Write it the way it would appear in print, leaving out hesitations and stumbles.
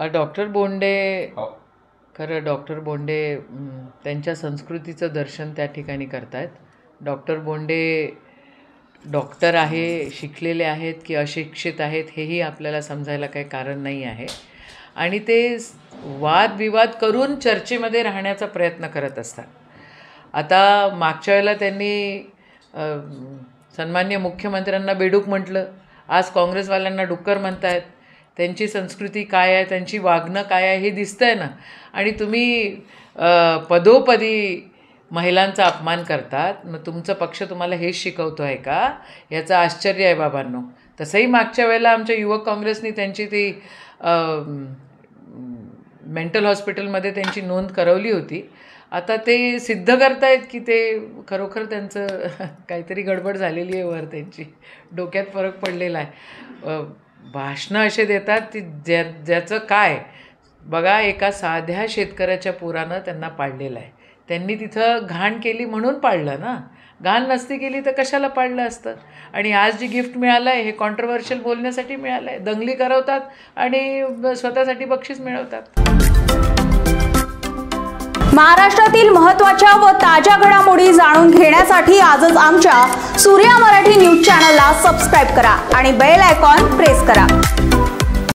Doctor Bonde खरं doctor Bonde त्यांच्या संस्कृतीचं दर्शन त्या ठिकाणी करतायत. डॉक्टर बोंडे डॉक्टर आहे, शिकलेले आहेत की अशिक्षित आहेत हेही आपल्याला समजायला काही कारण नाही आहे. आणि ते वादविवाद करून चर्चेमध्ये राहण्याचा प्रयत्न करत असतात. आता मागच्या वेळेला त्यांनी सन्माननीय मुख्यमंत्र्यांना बेडूक म्हटलं, आज काँग्रेसवाल्यांना डुक्कर म्हणतायत. त्यांची संस्कृती काय आहे, त्यांची वागणं काय आहे हे दिसतं आहे ना. आणि तुम्ही पदोपदी महिलांचा अपमान करतात. मग तुमचा पक्ष तुम्हाला हेच शिकवतो आहे का? याचं आश्चर्य आहे बाबांनो. तसंही मागच्या वेळेला आमच्या युवक काँग्रेसनी त्यांची ती मेंटल हॉस्पिटलमध्ये त्यांची नोंद करवली होती. आता ते सिद्ध करतायत की ते खरोखर त्यांचं काहीतरी गडबड झालेली आहे, वर त्यांची डोक्यात फरक पडलेला आहे. भाषणं असे देतात ती ज्याचं काय बघा. एका साध्या शेतकऱ्याच्या पोरानं त्यांना पाडलेलं आहे. त्यांनी तिथं घाण केली म्हणून पाडलं ना. घाण नसती केली तर कशाला पाडलं असतं. आणि आज जी गिफ्ट मिळालं आहे हे कॉन्ट्रोवर्शियल बोलण्यासाठी मिळालं आहे. दंगली करवतात आणि स्वतःसाठी बक्षीस मिळवतात. महाराष्ट्रातील महत्त्वाच्या व ताज्या घडामोडी जाणून घेण्यासाठी आजच आमच्या सूर्या मराठी न्यूज चॅनलला सबस्क्राईब करा आणि बेल आयकॉन प्रेस करा.